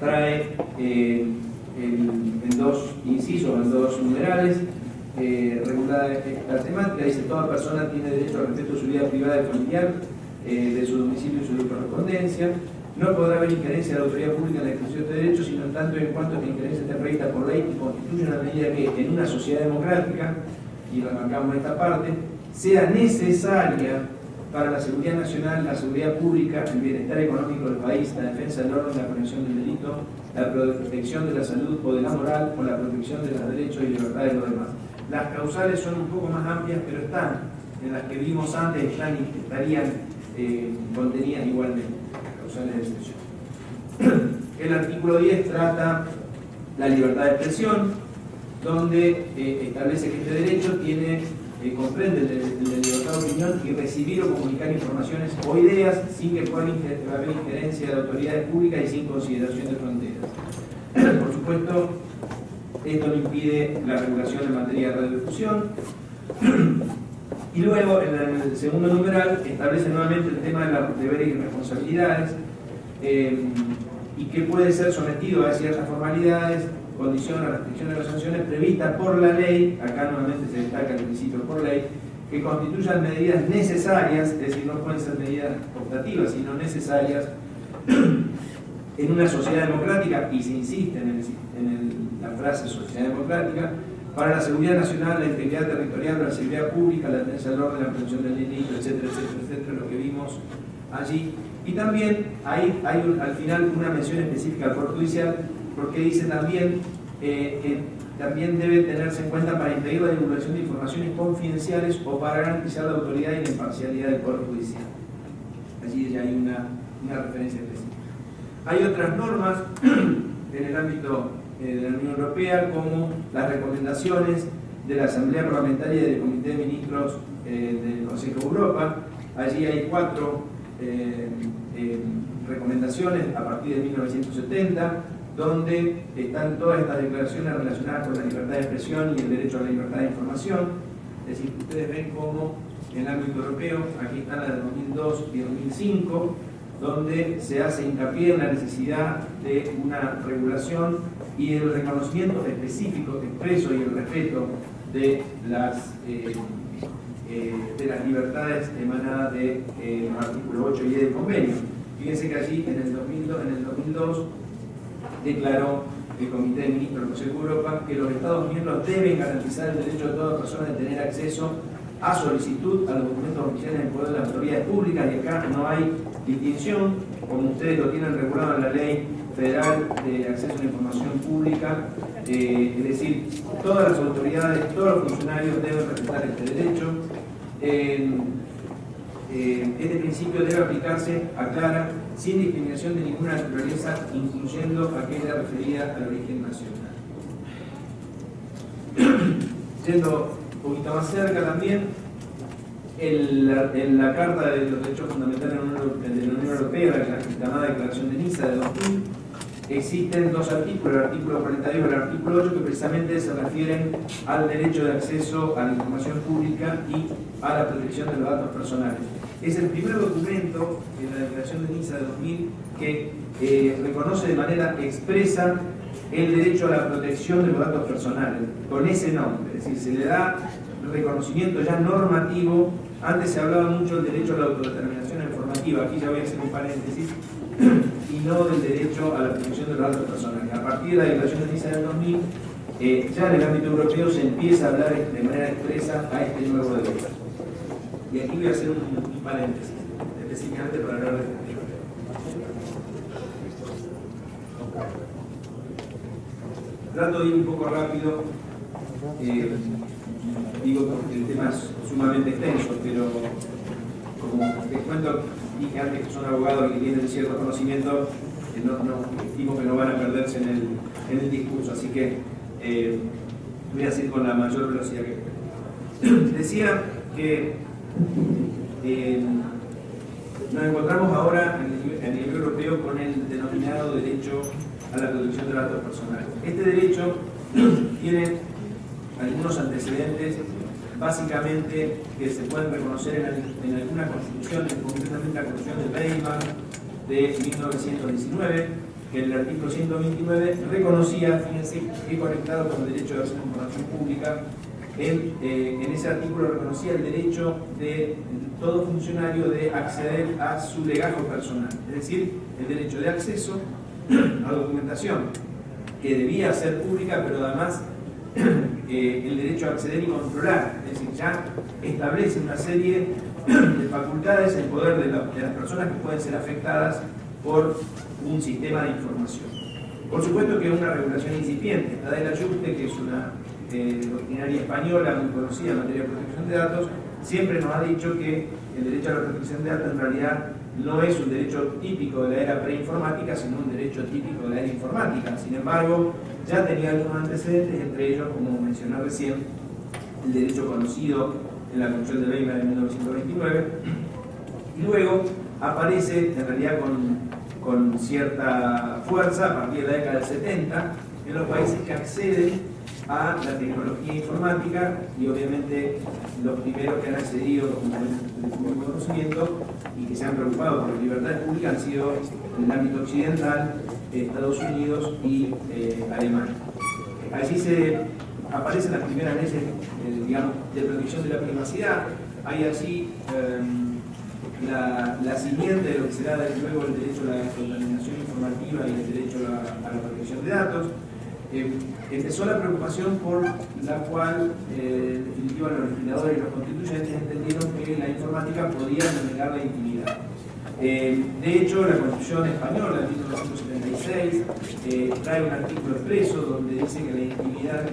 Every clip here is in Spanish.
trae en dos incisos, en dos numerales, regulada esta temática. Dice: toda persona tiene derecho al respeto de su vida privada y familiar, de su domicilio y su correspondencia. No podrá haber injerencia de la autoridad pública en la ejecución de derechos, sino en tanto y en cuanto esta injerencia esté prevista por ley y constituye una medida que, en una sociedad democrática, y remarcamos esta parte, sea necesaria para la seguridad nacional, la seguridad pública, el bienestar económico del país, la defensa del orden, la prevención del delito, la protección de la salud o de la moral, o la protección de los derechos y libertades de los demás. Las causales son un poco más amplias, pero están, en las que vimos antes, estarían contenidas igualmente, causales de excepción. El artículo 10 trata la libertad de expresión, donde establece que este derecho comprende el de libertad de opinión y recibir o comunicar informaciones o ideas sin que pueda haber injerencia de autoridades públicas y sin consideración de fronteras. Por supuesto, esto no impide la regulación en materia de radiodifusión. Y luego, en el segundo numeral, establece nuevamente el tema de los deberes y responsabilidades, y que puede ser sometido a ciertas formalidades, condiciones, restricciones o sanciones previstas por la ley. Acá nuevamente se destaca el principio por ley, que constituyan medidas necesarias, es decir, no pueden ser medidas optativas, sino necesarias en una sociedad democrática, y se insiste en la frase sociedad democrática, para la seguridad nacional, la integridad territorial, la seguridad pública, la defensa del orden, la prevención del delito, etcétera, etcétera, etcétera, lo que vimos allí. Y también hay al final una mención específica al Poder Judicial, porque dice también que también debe tenerse en cuenta para impedir la divulgación de informaciones confidenciales o para garantizar la autoridad y la imparcialidad del Poder Judicial. Allí ya hay una referencia específica. Hay otras normas en el ámbito de la Unión Europea, como las recomendaciones de la Asamblea Parlamentaria y del Comité de Ministros del Consejo de Europa. Allí hay 4 recomendaciones a partir de 1970, donde están todas estas declaraciones relacionadas con la libertad de expresión y el derecho a la libertad de información. Es decir, ustedes ven cómo en el ámbito europeo, aquí están las de 2002 y 2005, donde se hace hincapié en la necesidad de una regulación y el reconocimiento específico, expreso y el respeto de las libertades emanadas de los artículos 8 y 10 del convenio. Fíjense que allí en el 2002 declaró el Comité de Ministros del Consejo de Europa que los Estados miembros deben garantizar el derecho de toda persona de tener acceso a solicitud a los documentos oficiales en poder de las autoridades públicas, y acá no hay distinción, como ustedes lo tienen regulado en la Ley Federal de Acceso a la Información Pública. Es decir, todas las autoridades, todos los funcionarios deben respetar este derecho. Este principio debe aplicarse, aclara, sin discriminación de ninguna naturaleza, incluyendo aquella referida al origen nacional. Yendo un poquito más cerca también, en la Carta de los Derechos Fundamentales de la Unión Europea, la llamada Declaración de Niza de 2000, existen 2 artículos, el artículo 42 y el artículo 8, que precisamente se refieren al derecho de acceso a la información pública y a la protección de los datos personales. Es el primer documento en la Declaración de Niza de 2000 que reconoce de manera expresa el derecho a la protección de los datos personales, con ese nombre. Es decir, se le da reconocimiento ya normativo. Antes se hablaba mucho del derecho a la autodeterminación informativa, aquí ya voy a hacer un paréntesis, y no del derecho a la protección de los datos personales. A partir de la Declaración de Niza del 2000, ya en el ámbito europeo se empieza a hablar de manera expresa a este nuevo derecho. Y aquí voy a hacer un paréntesis, específicamente para hablar de este tema. Trato de ir un poco rápido, digo porque el tema es sumamente extenso, pero como les cuento, dije antes que son abogados y que tienen cierto conocimiento, estimo que no van a perderse en el discurso, así que voy a seguir con la mayor velocidad que pueda. Decía que nos encontramos ahora a nivel europeo con el denominado derecho a la protección de los datos personales. Este derecho tiene algunos antecedentes, básicamente que se pueden reconocer en algunas constituciones, concretamente la Constitución de Weimar de 1919, que el artículo 129 reconocía, fíjense que conectado con el derecho de acceso a la información pública, en ese artículo reconocía el derecho de todo funcionario de acceder a su legajo personal, es decir, el derecho de acceso a documentación que debía ser pública, pero además el derecho a acceder y controlar, es decir, ya establece una serie de facultades en poder de las personas que pueden ser afectadas por un sistema de información. Por supuesto que es una regulación incipiente. Esta del Ayuste, que es una doctrinaria española muy conocida en materia de protección de datos, siempre nos ha dicho que el derecho a la protección de datos en realidad no es un derecho típico de la era preinformática, sino un derecho típico de la era informática. Sin embargo, ya tenía algunos antecedentes, entre ellos, como mencioné recién, el derecho conocido en la Convención de Weimar de 1929, y luego aparece en realidad con cierta fuerza a partir de la década del 70 en los países que acceden a la tecnología informática, y obviamente los primeros que han accedido con conocimiento y que se han preocupado por las libertades públicas han sido en el ámbito occidental, Estados Unidos y Alemania. Allí aparecen las primeras leyes digamos, de protección de la privacidad. Hay allí la simiente de lo que será luego el derecho a la contaminación informativa y el derecho a la protección de datos. Empezó la preocupación por la cual, en definitiva, los legisladores y los constituyentes entendieron que la informática podía vulnerar la intimidad. De hecho, la Constitución española de 1976 trae un artículo expreso donde dice que la intimidad,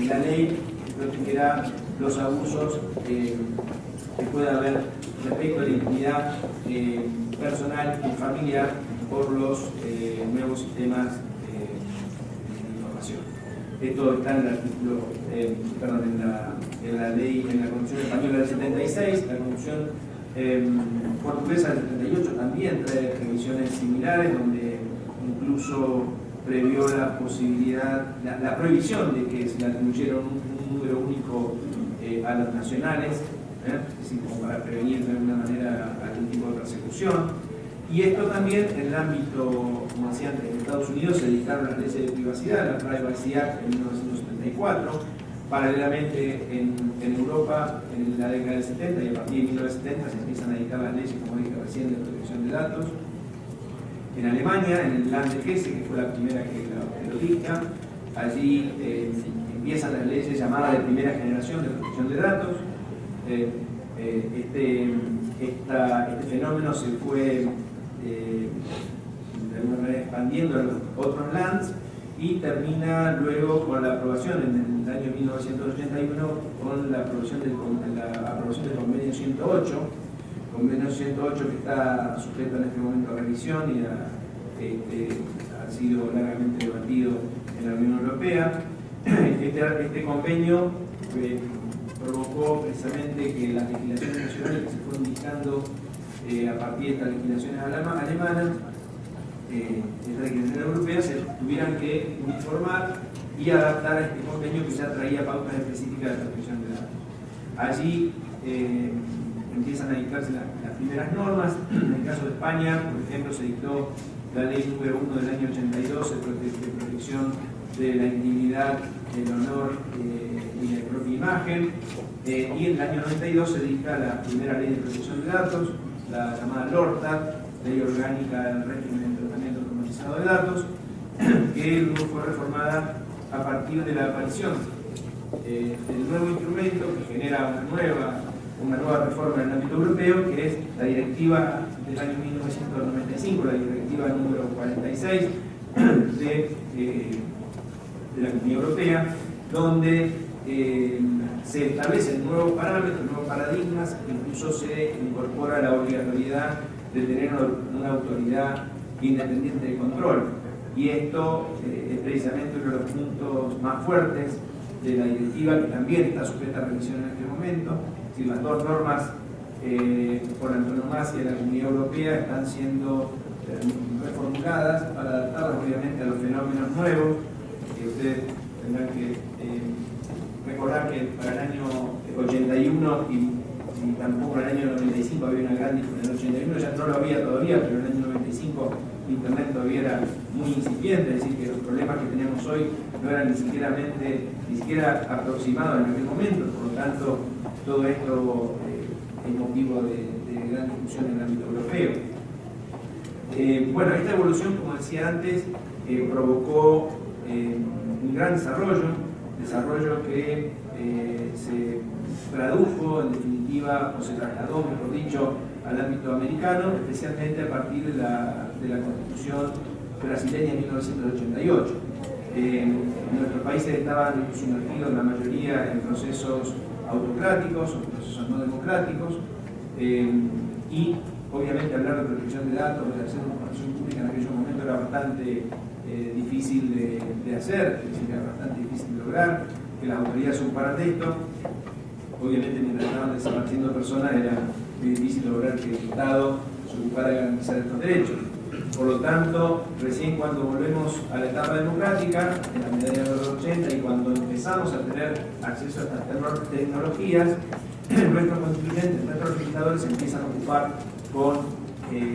la ley protegerá los abusos que pueda haber respecto a la intimidad personal y familiar por los nuevos sistemas de información. Esto está en el artículo, en la ley, en la Constitución española del 76, la Constitución portuguesa del 78 también trae revisiones similares, donde incluso previó la posibilidad, la prohibición de que se le atribuyera un número único a los nacionales, es decir, como para prevenir de alguna manera algún tipo de persecución. Y esto también en el ámbito, como decía antes, en Estados Unidos se dictaron las leyes de privacidad, la Privacy Act en 1974. Paralelamente en Europa, en la década del 70 y a partir de 1970 se empiezan a dictar las leyes, como dije recién, de protección de datos. En Alemania, en el Land de Hesse, que fue la primera que lo dicta, allí empiezan las leyes llamadas de primera generación de protección de datos. Este fenómeno se fue de alguna manera expandiendo a los otros lands y termina luego con la aprobación en el año 1981 con la aprobación del convenio 108, convenio 108 que está sujeto en este momento a revisión y ha sido largamente debatido en la Unión Europea. Este convenio provocó precisamente que las legislaciones nacionales que se fueron dictando a partir de estas legislaciones alemanas, estas legislaciones europeas, se tuvieran que uniformar y adaptar a este convenio que ya traía pautas específicas de protección de datos. Allí empiezan a dictarse las primeras normas. En el caso de España, por ejemplo, se dictó la ley número 1 del año 82 de protección de la intimidad, el honor y la propia imagen, y en el año 92 se dicta la primera ley de protección de datos, la llamada LORTAT, Ley Orgánica del Régimen de Tratamiento Automatizado de Datos, que luego fue reformada a partir de la aparición del nuevo instrumento que genera una nueva reforma en el ámbito europeo, que es la directiva del año 1995, la directiva número 46 de la Unión Europea, donde se establecen nuevos parámetros, nuevos paradigmas, incluso se incorpora la obligatoriedad de tener una autoridad independiente de control. Y esto es precisamente uno de los puntos más fuertes de la directiva, que también está sujeta a revisión en este momento. Es decir, las dos normas por antonomasia de la Comunidad Europea están siendo reformuladas para adaptarlas obviamente a los fenómenos nuevos, que ustedes tendrán que recordar que para el año 81 y tampoco en el año 95 había una gran diferencia. En el 81 ya no lo había todavía, pero en el año 95 Internet todavía era muy incipiente, es decir, que los problemas que tenemos hoy no eran ni siquiera aproximados en aquel momento, por lo tanto, todo esto es motivo de gran discusión en el ámbito europeo. Bueno, esta evolución, como decía antes, provocó un gran desarrollo que se tradujo en definitiva, o se trasladó, mejor dicho, al ámbito americano, especialmente a partir de la Constitución brasileña en 1988. Nuestros países estaban sumergidos en la mayoría en procesos autocráticos o procesos no democráticos, y obviamente hablar de protección de datos, de hacer una información pública en aquellos momentos era bastante difícil de hacer, es decir, era bastante difícil de lograr que las autoridades se ocuparan de esto. Obviamente, mientras estaban desapareciendo personas, era muy difícil lograr que el Estado se ocupara de garantizar estos derechos. Por lo tanto, recién cuando volvemos a la etapa democrática, en la medida de los 80, y cuando empezamos a tener acceso a estas tecnologías, nuestros constituyentes, nuestros legisladores se empiezan a ocupar con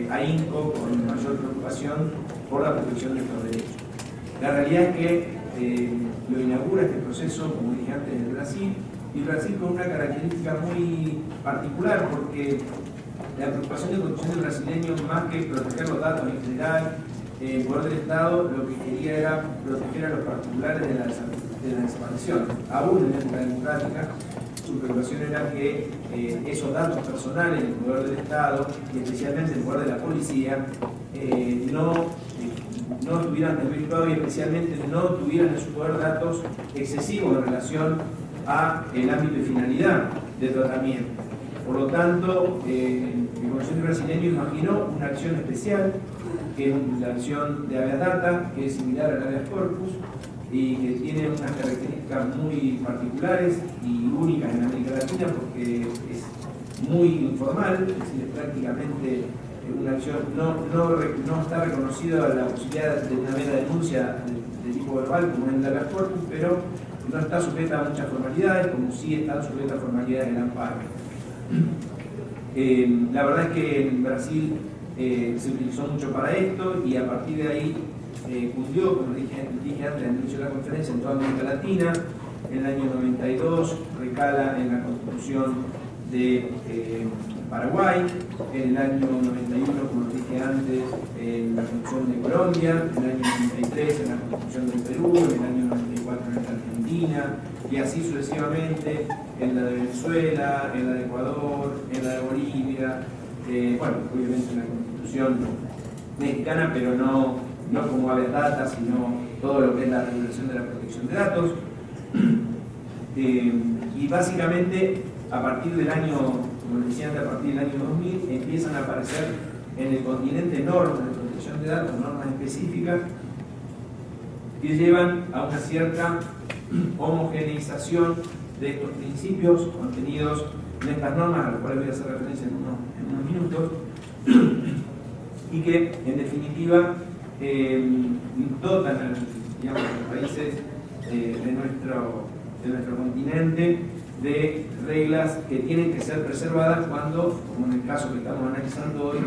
ahínco, con mayor preocupación por la protección de estos derechos. La realidad es que lo inaugura este proceso, como dije antes, en Brasil, y Brasil con una característica muy particular, porque la preocupación del constituyente brasileño, más que proteger los datos en general, el poder del Estado lo que quería era proteger a los particulares de la desaparición. Aún en la época democrática, su preocupación era que esos datos personales del poder del Estado, y especialmente el poder de la policía, no estuvieran desvirtuados y especialmente no tuvieran en su poder datos excesivos en relación a el ámbito y finalidad de tratamiento. Por lo tanto, el constituyente brasileño imaginó una acción especial, que es la acción de habeas data, que es similar al habeas corpus y que tiene unas características muy particulares y únicas en América Latina porque es muy informal, es decir, es prácticamente una acción, no está reconocida la posibilidad de una mera denuncia de tipo verbal como en el habeas corpus, pero no está sujeta a muchas formalidades, como sí están sujetas a formalidades del amparo. La verdad es que en Brasil se utilizó mucho para esto y a partir de ahí cundió, como dije antes al inicio de la conferencia, en toda América Latina. En el año 92 recala en la Constitución de Paraguay, en el año 91, como dije antes, en la Constitución de Colombia, en el año 93 en la Constitución de Perú, en el año 94 en la Argentina, y así sucesivamente en la de Venezuela, en la de Ecuador, en la de Bolivia, bueno, obviamente en la Constitución mexicana, pero no como habeas data, sino todo lo que es la regulación de la protección de datos. Y básicamente, a partir del año, como les decía antes, a partir del año 2000, empiezan a aparecer en el continente normas de protección de datos, normas específicas, que llevan a una cierta homogeneización de estos principios contenidos en estas normas, a las cuales voy a hacer referencia en unos minutos, y que, en definitiva, dotan a los países de nuestro continente de reglas que tienen que ser preservadas cuando, como en el caso que estamos analizando hoy,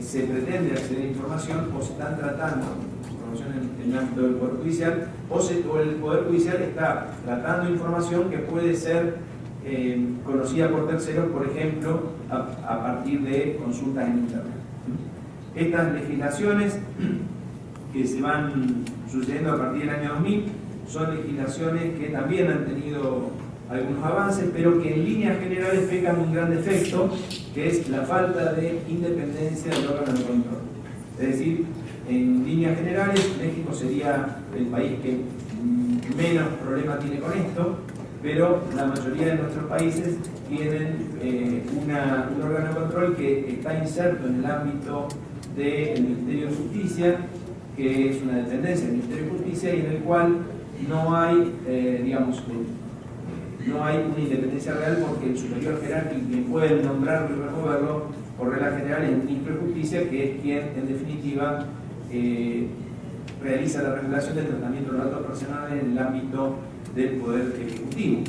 se pretende acceder a información o se están tratando información en el ámbito del Poder Judicial o el Poder Judicial está tratando información que puede ser conocida por terceros, por ejemplo, a partir de consultas en Internet. Estas legislaciones que se van sucediendo a partir del año 2000 son legislaciones que también han tenido algunos avances, pero que en líneas generales pecan un gran defecto, que es la falta de independencia del órgano de control. Es decir, en líneas generales, México sería el país que menos problema tiene con esto, pero la mayoría de nuestros países tienen un órgano de control que está inserto en el ámbito del Ministerio de Justicia, que es una dependencia del Ministerio de Justicia y en el cual no hay, no hay una independencia real porque el superior jerárquico quien puede nombrarlo y removerlo por regla general es el Ministro de Justicia, que es quien en definitiva realiza la regulación del tratamiento de los datos personales en el ámbito del Poder Ejecutivo.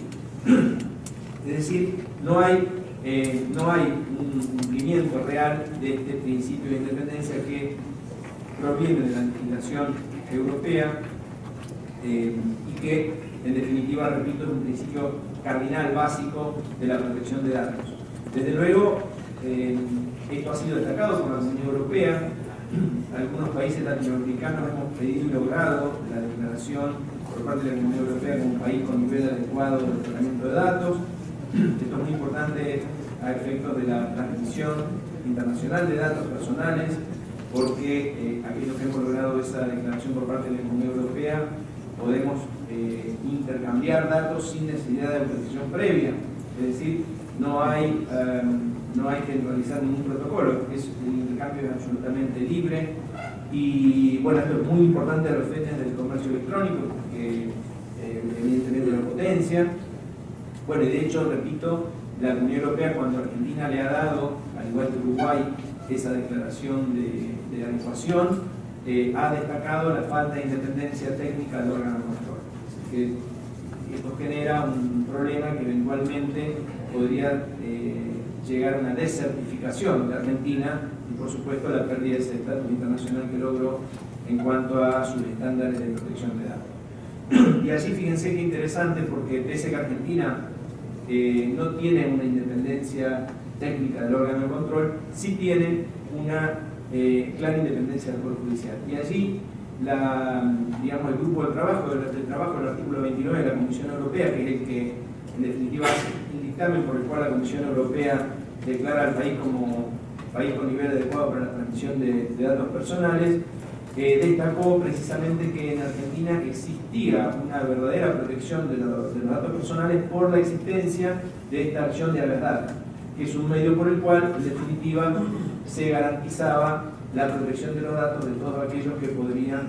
Es decir, no hay un cumplimiento real de este principio de independencia que proviene de la legislación europea y que, en definitiva, repito, es un principio cardinal básico de la protección de datos. Desde luego, esto ha sido destacado por la Unión Europea. Algunos países latinoamericanos hemos pedido y logrado la declaración por parte de la Unión Europea como un país con nivel adecuado de tratamiento de datos. Esto es muy importante a efectos de la transmisión internacional de datos personales, porque aquellos que hemos logrado esa declaración por parte de la Unión Europea podemos intercambiar datos sin necesidad de autorización previa. Es decir, no hay que realizar ningún protocolo, el intercambio es absolutamente libre. Y bueno, esto es muy importante a los fines del comercio electrónico, porque evidentemente lo potencia. Bueno, y de hecho, repito, la Unión Europea, cuando Argentina le ha dado, al igual que Uruguay, esa declaración de adecuación, ha destacado la falta de independencia técnica del órgano de control. Así que esto genera un problema que eventualmente podría llegar a una desertificación de Argentina y, por supuesto, la pérdida de ese estatus internacional que logró en cuanto a sus estándares de protección de datos. Y así, fíjense qué interesante, porque pese a que Argentina no tiene una independencia técnica del órgano de control, sí tiene una clara independencia del Poder Judicial. Y allí, el grupo de trabajo del artículo 29 de la Comisión Europea, que es el que, en definitiva, hace el dictamen por el cual la Comisión Europea declara al país como país con nivel adecuado para la transmisión de datos personales, destacó precisamente que en Argentina existía una verdadera protección de los datos personales por la existencia de esta acción de habeas data, que es un medio por el cual, en definitiva, se garantizaba la protección de los datos de todos aquellos que podrían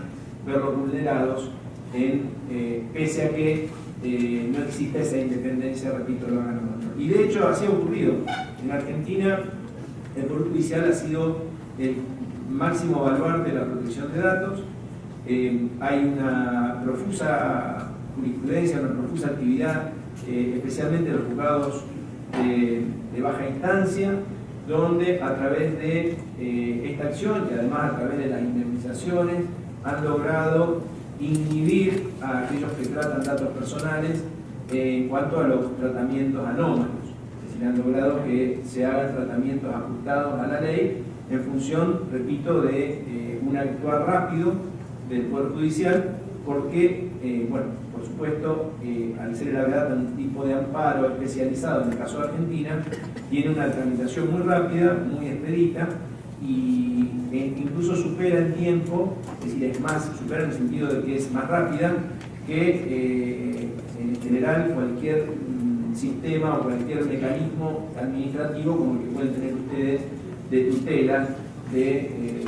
verlos vulnerados, pese a que no existe esa independencia, repito, del órgano de control. Y de hecho, así ha ocurrido. En Argentina, el Poder Judicial ha sido el máximo baluarte de la protección de datos. Hay una profusa jurisprudencia, una profusa actividad, especialmente en los juzgados de baja instancia, donde a través de esta acción y además a través de las indemnizaciones han logrado inhibir a aquellos que tratan datos personales en cuanto a los tratamientos anómalos. Es decir, han logrado que se hagan tratamientos ajustados a la ley en función, repito, de un actuar rápido del Poder Judicial, porque, por supuesto, al ser el habeas data un tipo de amparo especializado, en el caso de Argentina, tiene una tramitación muy rápida, muy expedita, y incluso supera en tiempo, es decir, supera en el sentido de que es más rápida que en general cualquier sistema o cualquier mecanismo administrativo como el que pueden tener ustedes de tutela de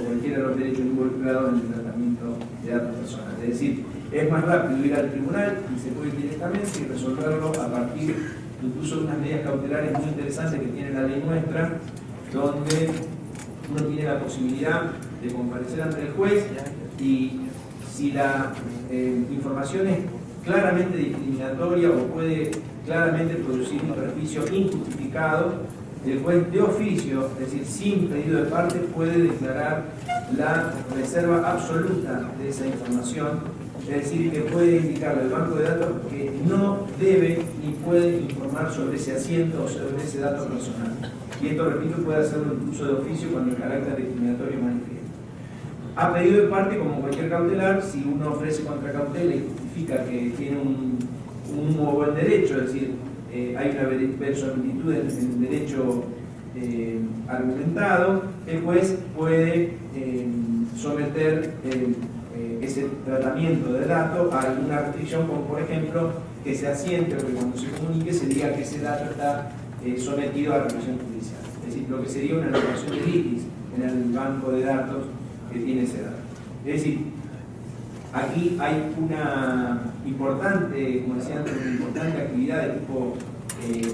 cualquiera de los derechos involucrados en el tratamiento de datos personales. Es decir, es más rápido ir al tribunal y se puede ir directamente y resolverlo a partir incluso de unas medidas cautelares muy interesantes que tiene la ley nuestra, donde uno tiene la posibilidad de comparecer ante el juez y si la información es claramente discriminatoria o puede claramente producir un perjuicio injustificado, el juez de oficio, es decir, sin pedido de parte, puede declarar la reserva absoluta de esa información, es decir, que puede indicarle al banco de datos que no debe ni puede informar sobre ese asiento o sobre ese dato personal. Y esto, repito, puede hacerlo incluso de oficio cuando el carácter discriminatorio manifiesto. A pedido de parte, como cualquier cautelar, si uno ofrece contracautela y justifica que tiene un muy buen derecho, es decir, hay una verosimilitud en el derecho argumentado, el juez puede someter ese tratamiento de datos a alguna restricción, como por ejemplo que se asiente o que cuando se comunique se diga que ese dato está sometido a revisión judicial. Es decir, lo que sería una anotación de litis en el banco de datos que tiene ese dato. Es decir, aquí hay una importante, como decía antes, una importante actividad de tipo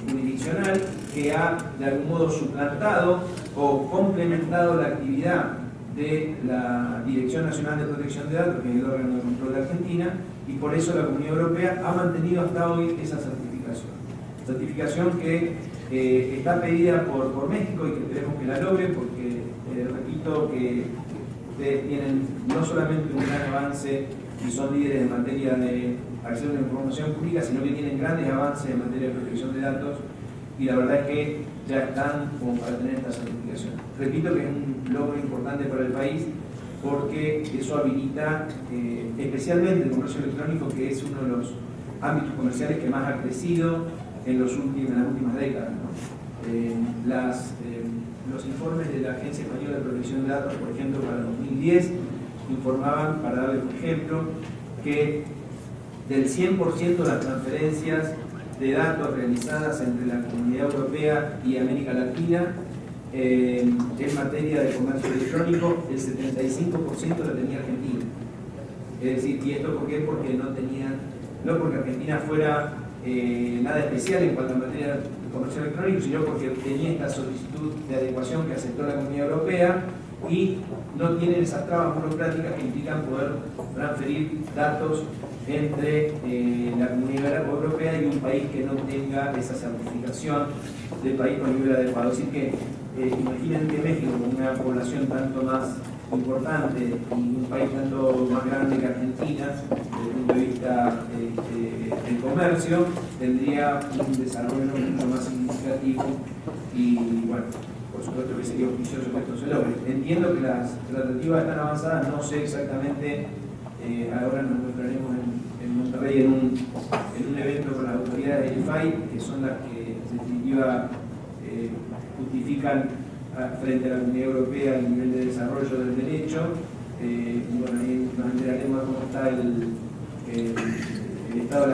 jurisdiccional que ha de algún modo suplantado o complementado la actividad de la Dirección Nacional de Protección de Datos, que es el órgano de control de Argentina, y por eso la Comunidad Europea ha mantenido hasta hoy esa certificación que está pedida por México y que esperemos que la logre, porque repito que ustedes tienen no solamente un gran avance y son líderes en materia de acceso a la información pública, sino que tienen grandes avances en materia de protección de datos, y la verdad es que ya están como para tener esta certificación. Repito que es un logro importante para el país, porque eso habilita especialmente el comercio electrónico, que es uno de los ámbitos comerciales que más ha crecido en las últimas décadas, ¿no? Los informes de la Agencia Española de Protección de Datos, por ejemplo, para el 2010, informaban, para darles un ejemplo, que del 100% de las transferencias de datos realizadas entre la Comunidad Europea y América Latina, en materia de comercio electrónico, el 75% la tenía Argentina. Es decir, ¿y esto por qué? Porque no porque Argentina fuera nada especial en cuanto a materia de comercio electrónico, sino porque tenía esta solicitud de adecuación que aceptó la Comunidad Europea y no tienen esas trabas burocráticas que implican poder transferir datos entre la Comunidad Europea y un país que no tenga esa certificación de país con nivel adecuado. Es decir que imaginen que México, con una población tanto más importante y un país tanto más grande que Argentina, desde el punto de vista del comercio, tendría un desarrollo mucho más significativo y, bueno, por supuesto que sería auspicioso que esto se logre. Entiendo que las tratativas están avanzadas, no sé exactamente, ahora nos encontraremos en Monterrey en un evento con las autoridades del IFAI, que son las que en definitiva justifican frente a la Comunidad Europea el nivel de desarrollo del derecho. Y bueno, ahí nos enteraremos de cómo está el estado de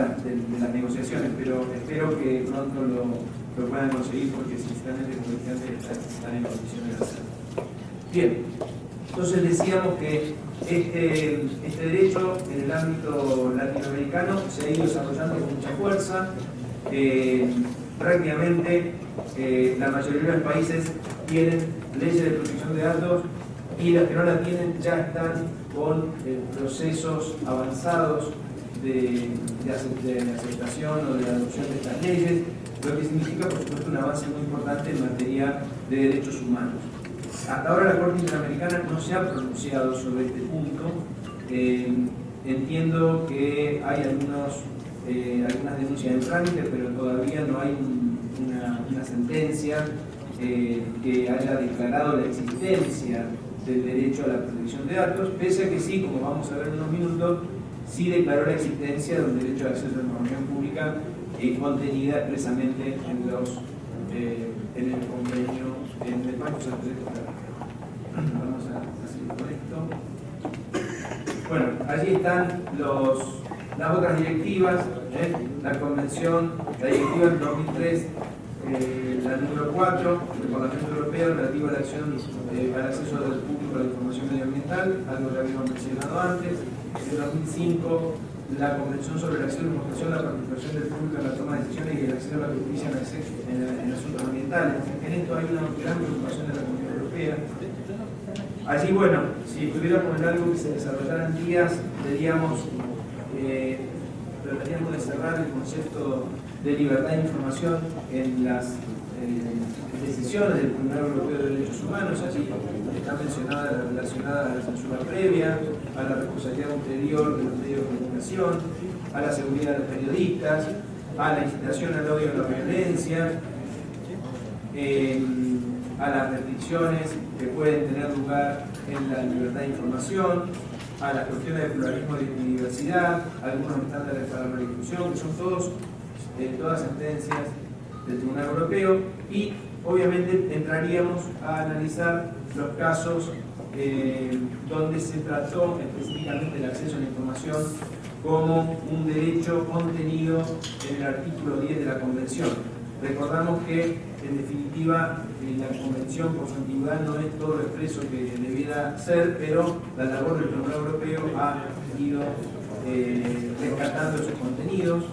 las negociaciones, pero espero que pronto lo puedan conseguir, porque sinceramente, como dije antes, están en condiciones de hacerlo. Bien, entonces decíamos que este derecho en el ámbito latinoamericano se ha ido desarrollando con mucha fuerza. Prácticamente la mayoría de los países tienen leyes de protección de datos, y las que no la tienen ya están con procesos avanzados de aceptación o de adopción de estas leyes, lo que significa, por supuesto, un avance muy importante en materia de derechos humanos. Hasta ahora la Corte Interamericana no se ha pronunciado sobre este punto. Entiendo que hay algunas denuncias en trámite, pero todavía no hay una sentencia que haya declarado la existencia del derecho a la protección de datos, pese a que sí, como vamos a ver en unos minutos, sí declaró la existencia del derecho de acceso a la información pública contenida expresamente en el convenio, en el Pacto sobre Derechos de la Mujer. Vamos a seguir con esto. Bueno, allí están las otras directivas, la Convención, la directiva del 2003, la número 4 del Parlamento Europeo relativa a la acción al acceso del público a la información medioambiental, algo que habíamos mencionado antes. En 2005, la Convención sobre el acceso a la información, la participación del público en la toma de decisiones y el acceso a la justicia en asuntos ambientales. En esto hay una gran preocupación de la Comunidad Europea. Allí, bueno, si tuviéramos en algo que se desarrollara en días, trataríamos de cerrar el concepto de libertad de información en las decisiones del Tribunal Europeo de Derechos Humanos. Allí está mencionada relacionada a la censura previa, a la responsabilidad ulterior de los medios de comunicación, a la seguridad de los periodistas, a la incitación al odio y a la violencia, a las restricciones que pueden tener lugar en la libertad de información, a las cuestiones de pluralismo y diversidad, algunos estándares para la inclusión, que son todas sentencias del Tribunal Europeo, y obviamente entraríamos a analizar los casos donde se trató específicamente el acceso a la información como un derecho contenido en el artículo 10 de la Convención. Recordamos que, en definitiva, la Convención por su antigüedad no es todo lo expreso que debiera ser, pero la labor del Tribunal Europeo ha ido rescatando esos contenidos.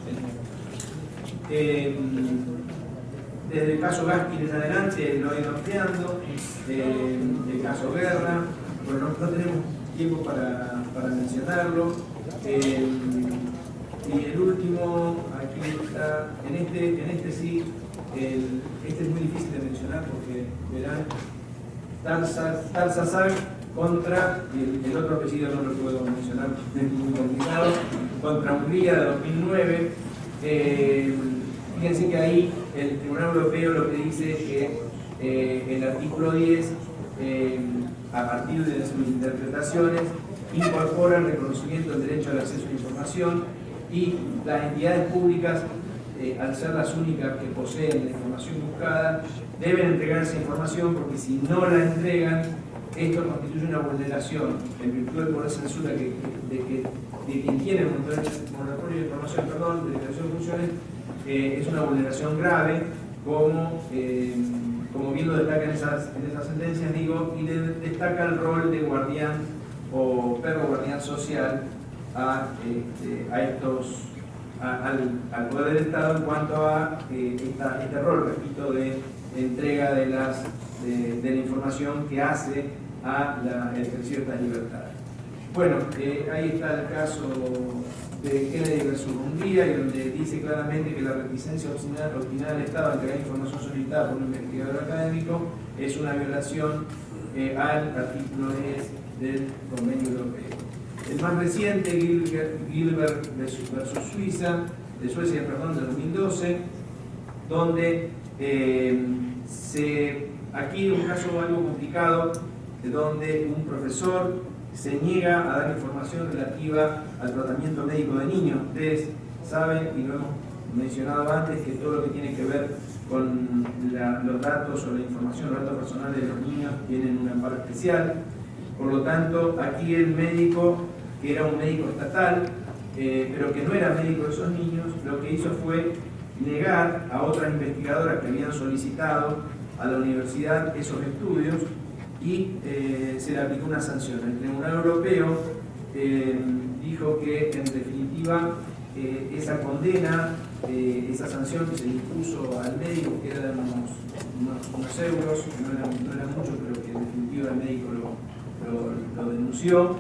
Desde el caso Gaskin en adelante lo he ido ampliando, el caso Guerra, bueno, no tenemos tiempo para mencionarlo. Y el último, aquí está, en este sí, este es muy difícil de mencionar porque verán, Tarsasag contra, el otro apellido no lo puedo mencionar, es muy complicado, contra Hungría de 2009. Fíjense que ahí el Tribunal Europeo lo que dice es que el artículo 10, a partir de sus interpretaciones, incorpora el reconocimiento del derecho al acceso a la información y las entidades públicas, al ser las únicas que poseen la información buscada, deben entregar esa información porque si no la entregan, esto constituye una vulneración en virtud del poder de censura de quien tiene el monopolio de información, de declaración de funciones, es una vulneración grave, como bien lo destaca en esas sentencias, digo, y destaca el rol de guardián o perro guardián social al poder del Estado en cuanto a este rol, repito, de entrega de la información que hace a ciertas libertades. Bueno, ahí está el caso de Kennedy versus Hungría, y donde dice claramente que la reticencia obstinada del Estado a entregar información solicitada por un investigador académico es una violación al artículo 10 del Convenio Europeo. El más reciente, Gilbert versus Suecia, de 2012, donde aquí un caso algo complicado, donde un profesor se niega a dar información relativa al tratamiento médico de niños. Ustedes saben, y lo hemos mencionado antes, que todo lo que tiene que ver con los datos o la información, los datos personales de los niños, tienen un amparo especial. Por lo tanto, aquí el médico, que era un médico estatal, pero que no era médico de esos niños, lo que hizo fue negar a otras investigadoras que habían solicitado a la universidad esos estudios y se le aplicó una sanción. El Tribunal Europeo dijo que, en definitiva, esa condena, esa sanción que se le impuso al médico, que era de unos euros, que no era mucho, pero que en definitiva el médico lo denunció,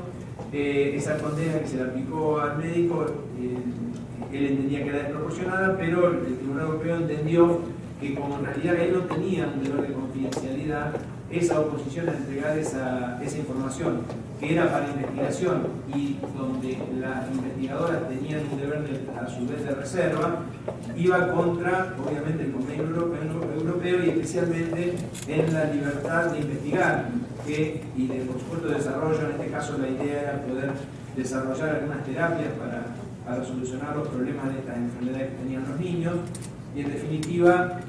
esa condena que se le aplicó al médico, él entendía que era desproporcionada, pero el Tribunal Europeo entendió que como en realidad él no tenía un deber de confidencialidad, esa oposición a entregar esa información, que era para investigación y donde las investigadoras tenían un deber a su vez de reserva, iba contra, obviamente, el Convenio Europeo y especialmente en la libertad de investigar y de, por supuesto, desarrollo. En este caso la idea era poder desarrollar algunas terapias para solucionar los problemas de estas enfermedades que tenían los niños. Y en definitiva,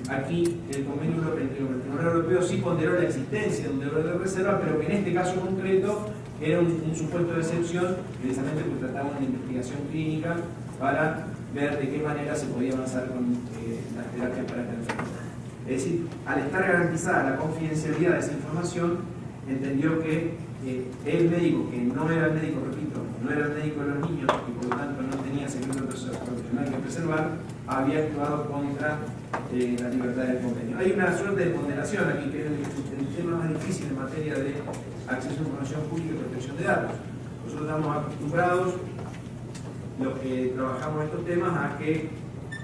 aquí el Tribunal Europeo sí ponderó la existencia de un deber de reserva, pero que en este caso concreto era un supuesto de excepción, precisamente porque trataba una investigación clínica para ver de qué manera se podía avanzar con las terapias para esta enfermedad. Es decir, al estar garantizada la confidencialidad de esa información, entendió que el médico, que no era el médico, repito, no era el médico de los niños y por lo tanto no tenía secreto profesional que preservar, había actuado contra la libertad del convenio. Hay una suerte de ponderación aquí, que es el tema más difícil en materia de acceso a información pública y protección de datos. Nosotros estamos acostumbrados, los que trabajamos estos temas, a que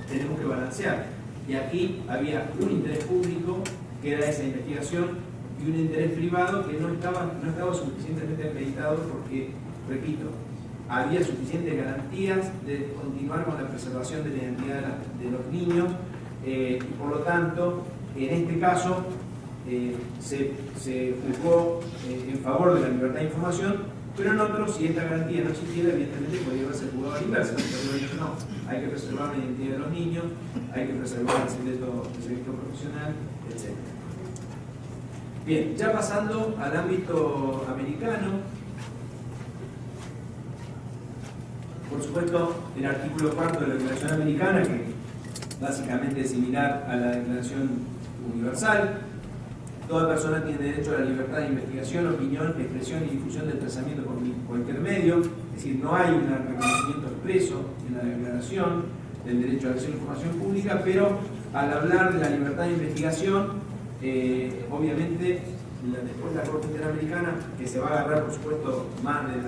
tenemos que balancear. Y aquí había un interés público, que era esa investigación, y un interés privado que no estaba suficientemente acreditado porque, repito, había suficientes garantías de continuar con la preservación de la identidad de los niños y por lo tanto, en este caso, se juzgó en favor de la libertad de información, pero en otros, si esta garantía no existiera, evidentemente podría haberse juzgado a la inversa. No, hay que preservar la identidad de los niños, hay que preservar el secreto profesional, etc. Bien, ya pasando al ámbito americano, por supuesto, el artículo 4 de la Declaración Americana, que básicamente es similar a la Declaración Universal. Toda persona tiene derecho a la libertad de investigación, opinión, expresión y difusión del pensamiento por cualquier medio. Es decir, no hay un reconocimiento expreso en la Declaración del derecho a la acceso a la información pública, pero al hablar de la libertad de investigación, obviamente, después la Corte Interamericana, que se va a agarrar, por supuesto, más del